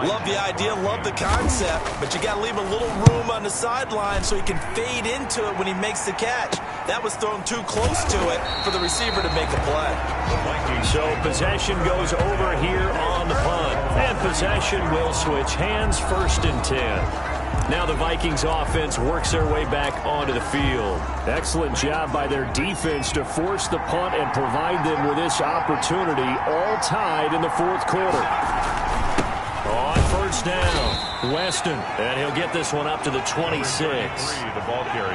Love the idea, love the concept, but you got to leave a little room on the sideline so he can fade into it when he makes the catch. That was thrown too close to it for the receiver to make a play. So possession goes over here on the punt. And possession will switch hands, 1st and 10. Now the Vikings offense works their way back onto the field. Excellent job by their defense to force the punt and provide them with this opportunity, all tied in the 4th quarter. On 1st down, Weston, and he'll get this one up to the 26.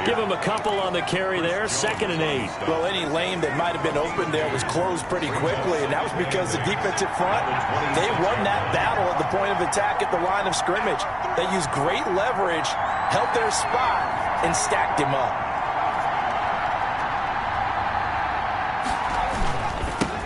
Give him a couple on the carry there, 2nd and 8. Well, any lane that might have been open there was closed pretty quickly, and that was because the defensive front, they won that battle at the point of attack at the line of scrimmage. They used great leverage, held their spot, and stacked him up.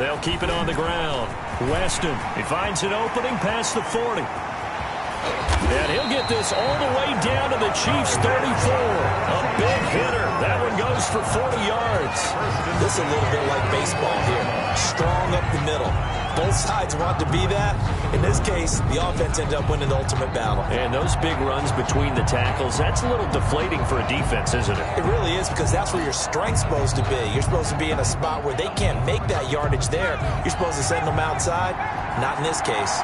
They'll keep it on the ground. Weston, he finds an opening past the 40. And he'll get this all the way down to the Chiefs' 34. A big hitter. That one goes for 40 yards. This is a little bit like baseball here. Strong up the middle. Both sides want to be that. In this case, the offense ended up winning the ultimate battle. And those big runs between the tackles, that's a little deflating for a defense, isn't it? It really is, because that's where your strength's supposed to be. You're supposed to be in a spot where they can't make that yardage there. You're supposed to send them outside. Not in this case.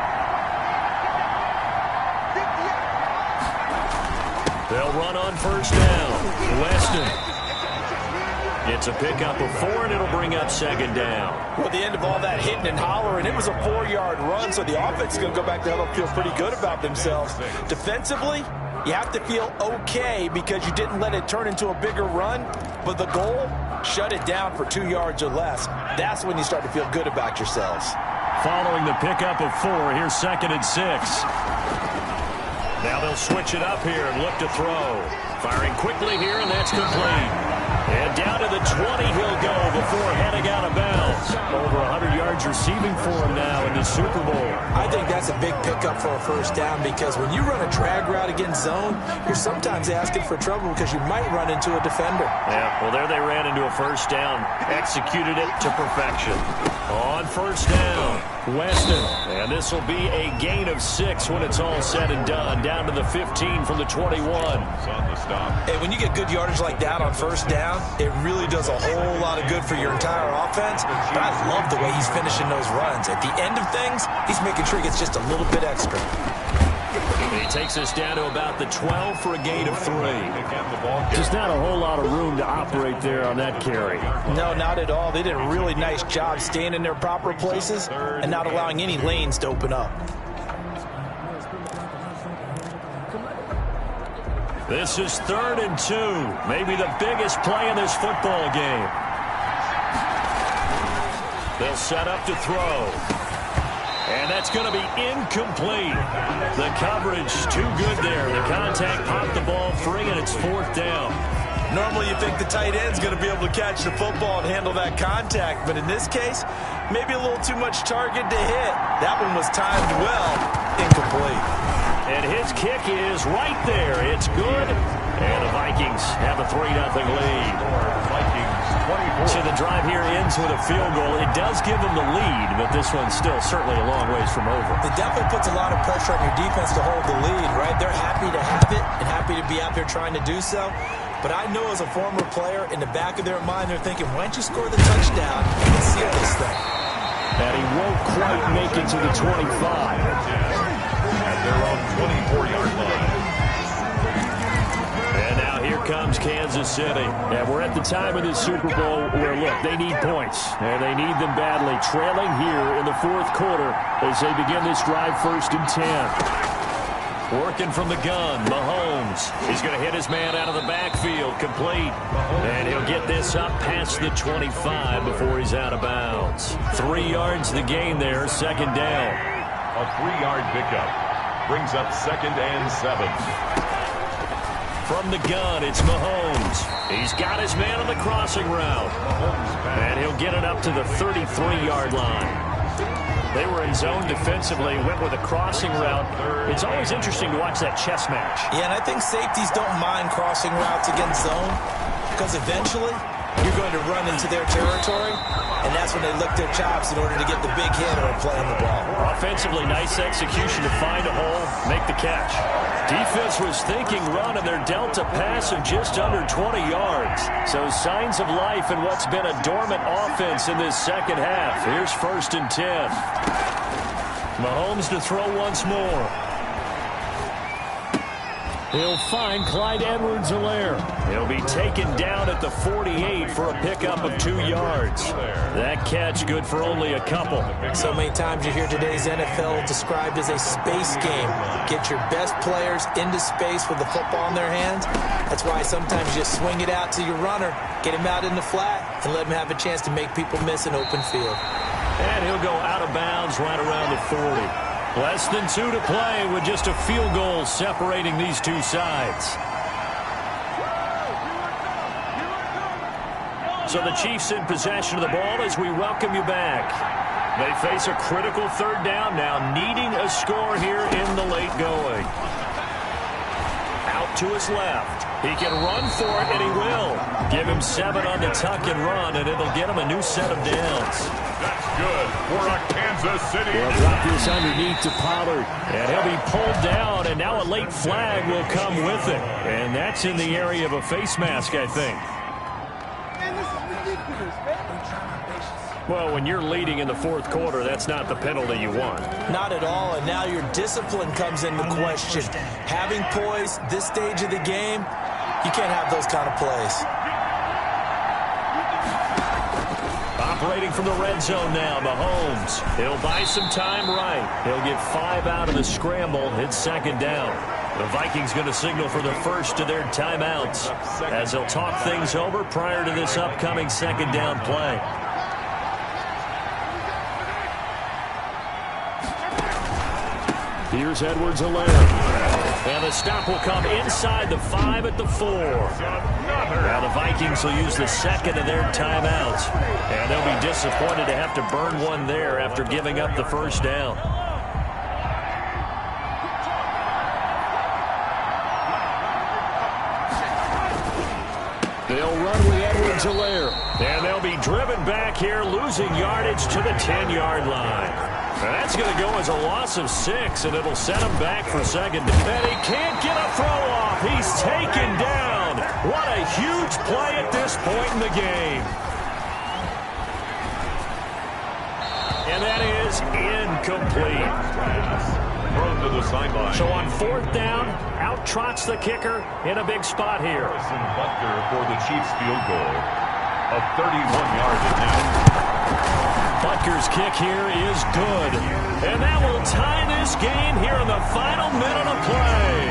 They'll run on 1st down. Weston. It's a pickup of 4, and it'll bring up 2nd down. Well, at the end of all that hitting and hollering, it was a 4-yard run, so the offense is going to go back there and feel pretty good about themselves. Defensively, you have to feel okay because you didn't let it turn into a bigger run, but the goal, shut it down for 2 yards or less. That's when you start to feel good about yourselves. Following the pickup of 4, here's 2nd and 6. Now they'll switch it up here and look to throw. Firing quickly here, and that's complete. And down to the 20 he'll go before heading out of bounds. Over 100 yards receiving for him now in the Super Bowl. I think that's a big pickup for a 1st down, because when you run a drag route against zone, you're sometimes asking for trouble because you might run into a defender. Yeah, well, there they ran into a 1st down. Executed it to perfection. On 1st down, Weston. And this will be a gain of 6 when it's all said and done. Down to the 15 from the 21. Hey, when you get good yardage like that on 1st down, it really does a whole lot of good for your entire offense. But I love the way he's finishing those runs. At the end of things, he's making sure he gets just a little bit extra. He takes us down to about the 12 for a gain of 3. Just not a whole lot of room to operate there on that carry. No, not at all. They did a really nice job staying in their proper places and not allowing any lanes to open up. This is 3rd and 2. Maybe the biggest play in this football game. They'll set up to throw. And that's going to be incomplete. The coverage too good there. The contact popped the ball free, and it's 4th down. Normally you think the tight end's going to be able to catch the football and handle that contact, but in this case, maybe a little too much target to hit. That one was timed well. Incomplete. And his kick is right there. It's good. And the Vikings have a 3-0 lead. So the drive here ends with a field goal. It does give them the lead, but this one's still certainly a long ways from over. It definitely puts a lot of pressure on your defense to hold the lead, right? They're happy to have it and happy to be out there trying to do so. But I know as a former player, in the back of their mind, they're thinking, why don't you score the touchdown and seal this thing? And he won't quite make it to the 25. At their own 24-yard line. And now here comes Kansas City. And we're at the time of this Super Bowl where, look, they need points. And they need them badly. Trailing here in the 4th quarter as they begin this drive 1st and 10. Working from the gun, Mahomes. He's going to hit his man out of the backfield, complete. And he'll get this up past the 25 before he's out of bounds. 3 yards the gain there, 2nd down. A 3-yard pickup brings up 2nd and 7. From the gun, it's Mahomes. He's got his man on the crossing route. And he'll get it up to the 33-yard line. They were in zone defensively, went with a crossing route. It's always interesting to watch that chess match. Yeah, and I think safeties don't mind crossing routes against zone because eventually you're going to run into their territory, and that's when they lick their chops in order to get the big hit or play on the ball. Offensively, nice execution to find a hole, make the catch. Defense was thinking run, and they're dealt a pass of just under 20 yards. So signs of life in what's been a dormant offense in this second half. Here's 1st and 10. Mahomes to throw once more. He'll find Clyde Edwards-Helaire. He'll be taken down at the 48 for a pickup of 2 yards. That catch good for only a couple. So many times you hear today's NFL described as a space game. Get your best players into space with the football in their hands. That's why sometimes you just swing it out to your runner, get him out in the flat, and let him have a chance to make people miss an open field. And he'll go out of bounds right around the 40. Less than 2 to play with just a field goal separating these two sides. So the Chiefs in possession of the ball as we welcome you back. They face a critical 3rd down now, needing a score here in the late going. Out to his left. He can run for it, and he will. Give him 7 on the tuck and run, and it'll get him a new set of downs. That's good for a Kansas City. They'll drop this underneath to Pollard, and he'll be pulled down, and now a late flag will come with it. And that's in the area of a face mask, I think. Man, this is ridiculous, man. Well, when you're leading in the 4th quarter, that's not the penalty you want. Not at all, and now your discipline comes into question. Having poise this stage of the game, you can't have those kind of plays. Operating from the red zone now, Mahomes. He'll buy some time right. He'll get 5 out of the scramble. It's 2nd down. The Vikings going to signal for the first of their timeouts as they'll talk things over prior to this upcoming 2nd down play. Here's Edwards-Helaire. And the stop will come inside the 5 at the 4. Now the Vikings will use the 2nd of their timeouts. And they'll be disappointed to have to burn one there after giving up the 1st down. They'll run with Edwards-Helaire. And they'll be driven back here, losing yardage to the 10-yard line. That's going to go as a loss of 6, and it'll set him back for 2nd. And he can't get a throw off. He's taken down. What a huge play at this point in the game. And that is incomplete. Thrown to the sideline. So on 4th down, out trots the kicker in a big spot here. Butker for the Chiefs field goal of 31 yards attempt. Butker's kick here is good. And that will tie this game here in the final minute of play.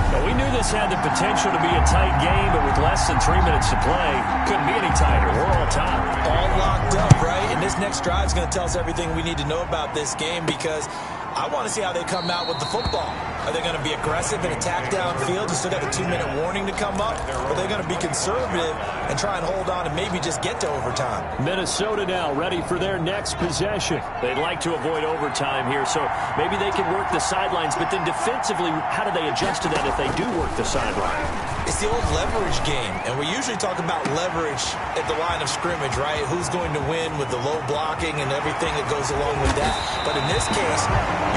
24-24. Now, we knew this had the potential to be a tight game, but with less than 3 minutes to play, couldn't be any tighter. We're all tied. All locked up, right? And this next drive is going to tell us everything we need to know about this game because I want to see how they come out with the football. Are they going to be aggressive and attack downfield? You still got the 2-minute warning to come up? Or are they going to be conservative and try and hold on and maybe just get to overtime? Minnesota now ready for their next possession. They'd like to avoid overtime here, so maybe they can work the sidelines, but then defensively, how do they adjust to that if they do work the sideline? It's the old leverage game, and we usually talk about leverage at the line of scrimmage, right? Who's going to win with the low blocking and everything that goes along with that. But in this case,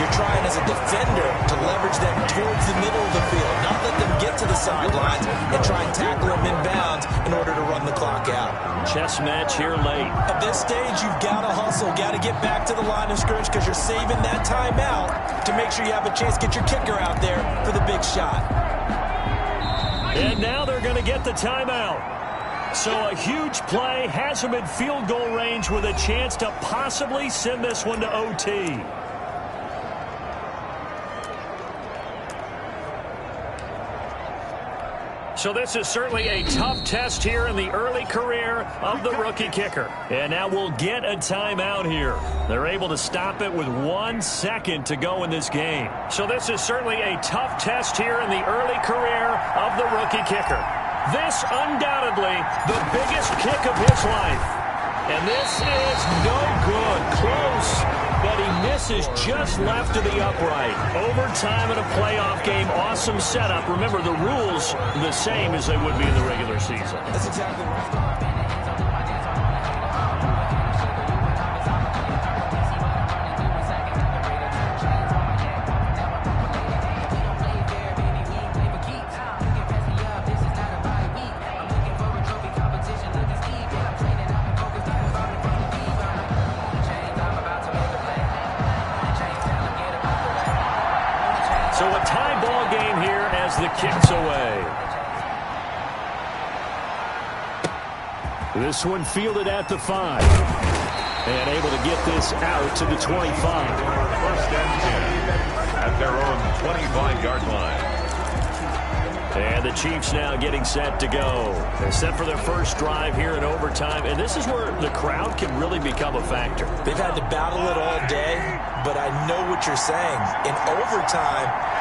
you're trying as a defender to leverage them towards the middle of the field, not let them get to the sidelines and try and tackle them inbounds in order to run the clock out. Chess match here late. At this stage, you've got to hustle, got to get back to the line of scrimmage because you're saving that timeout to make sure you have a chance to get your kicker out there for the big shot. And now they're going to get the timeout. So a huge play has them in field goal range with a chance to possibly send this one to OT. So this is certainly a tough test here in the early career of the rookie kicker. And now we'll get a timeout here. They're able to stop it with 1 second to go in this game. So this is certainly a tough test here in the early career of the rookie kicker. This undoubtedly the biggest kick of his life. And this is no good. Close, but he misses just left of the upright. Overtime in a playoff game, awesome setup. Remember, the rules the same as they would be in the regular season. That's exactly right. So a tie ball game here as the kick's away. This one fielded at the 5. And able to get this out to the 25. First and 10 at their own 25-yard line. And the Chiefs now getting set to go. They're set for their first drive here in overtime. And this is where the crowd can really become a factor. They've had to battle it all day, but I know what you're saying. In overtime,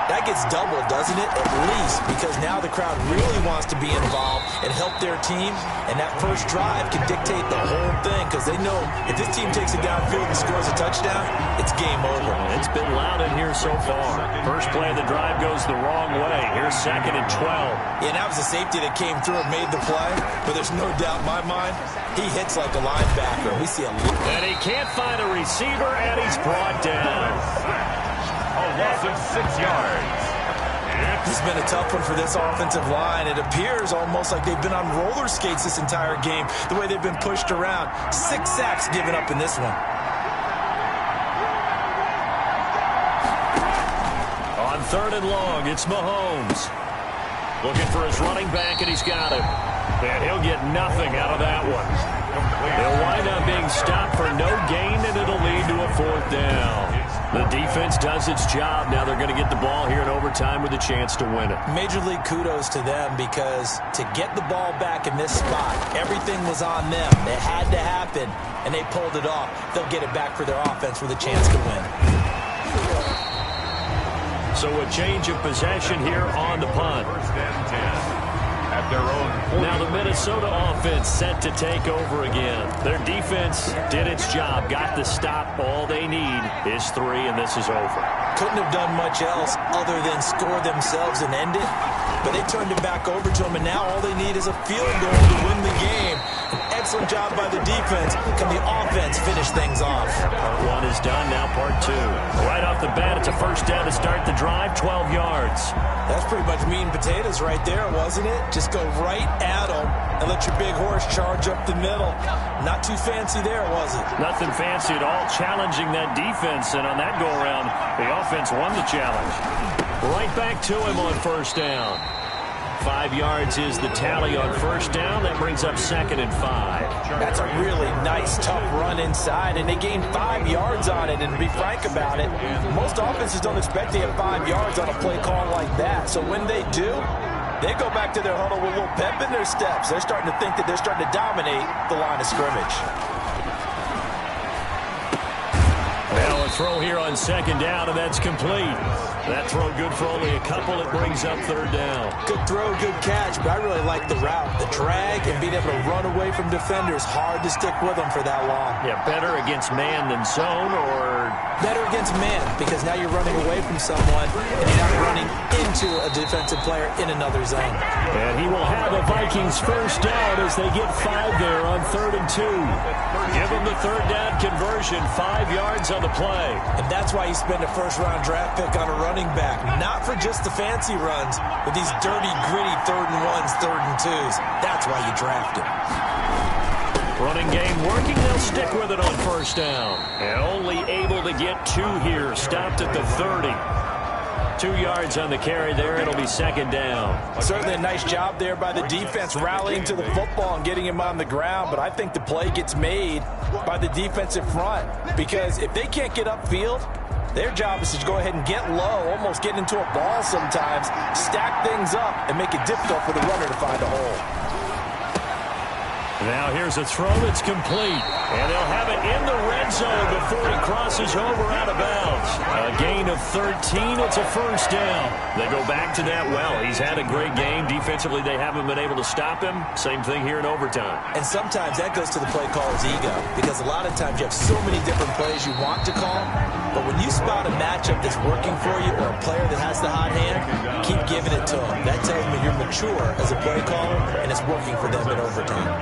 that gets doubled, doesn't it? At least, because now the crowd really wants to be involved and help their team. And that first drive can dictate the whole thing, because they know if this team takes it downfield and scores a touchdown, it's game over. It's been loud in here so far. First play of the drive goes the wrong way. Here's 2nd and 12. Yeah, that was a safety that came through and made the play, but there's no doubt in my mind, he hits like a linebacker. We see a... And he can't find a receiver, and he's brought down. A loss of 6 yards. This has been a tough one for this offensive line. It appears almost like they've been on roller skates this entire game, the way they've been pushed around. 6 sacks given up in this one. On 3rd and long, it's Mahomes. Looking for his running back, and he's got him. And he'll get nothing out of that one. They'll wind up being stopped for no gain, and it'll lead to a 4th down. The defense does its job. Now they're going to get the ball here in overtime with a chance to win it. Major league kudos to them, because to get the ball back in this spot, everything was on them. It had to happen, and they pulled it off. They'll get it back for their offense with a chance to win. So a change of possession here on the punt. First and 10 at their own 40. Now the Minnesota offense set to take over again. Their defense did its job, got the stop. All they need is 3, and this is over. Couldn't have done much else other than score themselves and end it, but they turned it back over to them, and now all they need is a field goal to win the game. An excellent job by the defense. Can the offense finish things off? Part 1 is done, now part 2. Right off the bat, it's a first down to start the drive, 12 yards. That's pretty much meat and potatoes right there, wasn't it? Just go right at them and let your big horse charge up the middle. Not too fancy there, was it? Nothing fancy at all, challenging that defense, and on that go-around, the offense won the challenge. Right back to him on first down. 5 yards is the tally on first down. That brings up 2nd and 5. That's a really nice, tough run inside, and they gained 5 yards on it. And to be frank about it, most offenses don't expect to have 5 yards on a play call like that. So when they do, they go back to their huddle with a little pep in their steps. They're starting to think that they're starting to dominate the line of scrimmage. Now a throw here on 2nd down, and that's complete. That throw good for only a couple. It brings up 3rd down. Good throw, good catch, but I really like the route. The drag and being able to run away from defenders, hard to stick with them for that long. Yeah, better against man than zone, or... Better against man, because now you're running away from someone, and you're not running into a defensive player in another zone. And he will have a Vikings first down as they get 5 there on 3rd and 2. Give him the 3rd down conversion, 5 yards on the play. And that's why you spend a first-round draft pick on a running back. Not for just the fancy runs, but these dirty, gritty 3rd and 1s, 3rd and 2s. That's why you draft him. Running game working. They'll stick with it on first down. And only able to get 2 here. Stopped at the 30. 2 yards on the carry there. It'll be 2nd down. Certainly a nice job there by the defense rallying to the football and getting him on the ground. But I think the play gets made by the defensive front. Because if they can't get upfield, their job is to go ahead and get low, almost get into a ball sometimes, stack things up, and make it difficult for the runner to find a hole. Now here's a throw that's complete. And they'll have it in the red zone before he crosses over out of bounds. A gain of 13. It's a first down. They go back to that well. He's had a great game. Defensively, they haven't been able to stop him. Same thing here in overtime. And sometimes that goes to the play caller's ego, because a lot of times you have so many different plays you want to call, but when you spot a matchup that's working for you or a player that has the hot hand, keep giving it to him. That tells me you're mature as a play caller, and it's working for them in overtime.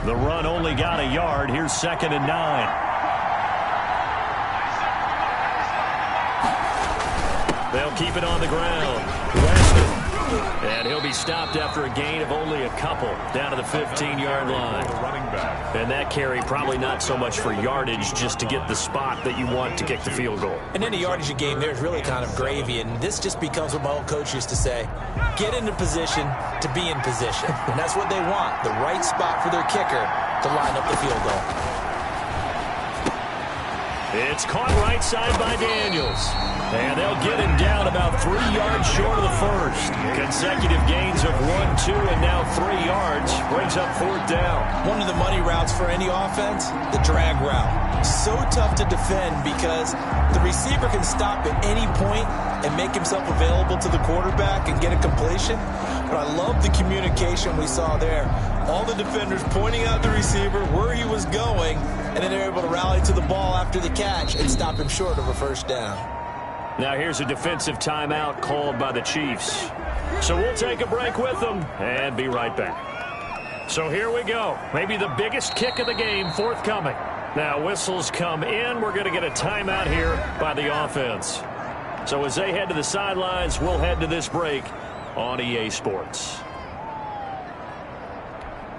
The run only got a yard. Here's 2nd and 9. They'll keep it on the ground. Weston. And he'll be stopped after a gain of only a couple down to the 15-yard line. And that carry probably not so much for yardage, just to get the spot that you want to kick the field goal. And any yardage game there is really kind of gravy, and this just becomes what my old coach used to say: get into position to be in position. And that's what they want, the right spot for their kicker to line up the field goal. It's caught right side by Daniels. And they'll get him down about 3 yards short of the first. Consecutive gains of 1, 2, and now 3 yards. Brings up 4th down. One of the money routes for any offense, the drag route. So tough to defend because the receiver can stop at any point and make himself available to the quarterback and get a completion. But I love the communication we saw there. All the defenders pointing out the receiver where he was going, and then they're able to rally to the ball after the catch and stop him short of a first down. Now here's a defensive timeout called by the Chiefs. So we'll take a break with them and be right back. So here we go. Maybe the biggest kick of the game forthcoming. Now whistles come in. We're going to get a timeout here by the offense. So as they head to the sidelines, we'll head to this break on EA Sports.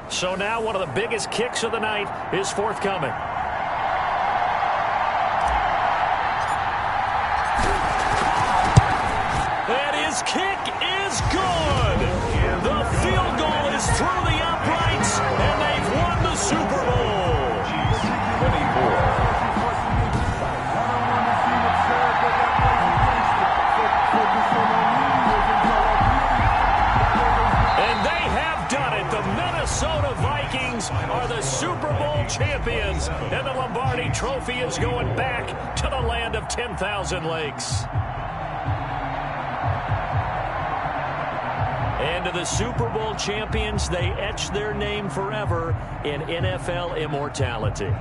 So now one of the biggest kicks of the night is forthcoming. And his kick is good. The field goal is through the uprights, and they've won the Super Bowl. 24. Minnesota Vikings are the Super Bowl champions, and the Lombardi Trophy is going back to the land of 10,000 lakes. And to the Super Bowl champions, they etch their name forever in NFL immortality.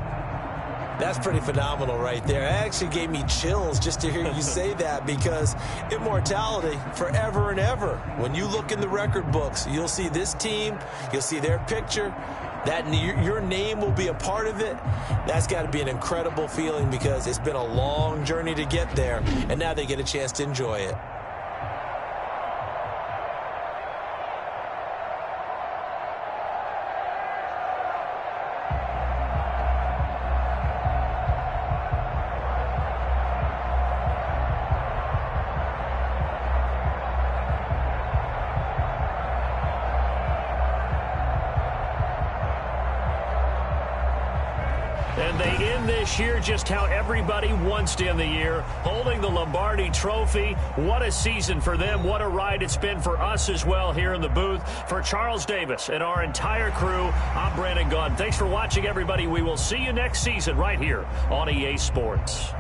That's pretty phenomenal right there. It actually gave me chills just to hear you say that, because immortality forever and ever. When you look in the record books, you'll see this team, you'll see their picture, that your name will be a part of it. That's got to be an incredible feeling, because it's been a long journey to get there, and now they get a chance to enjoy it. And they end this year just how everybody wants to end the year, holding the Lombardi Trophy. What a season for them. What a ride it's been for us as well here in the booth. For Charles Davis and our entire crew, I'm Brandon Gaudin. Thanks for watching, everybody. We will see you next season right here on EA Sports.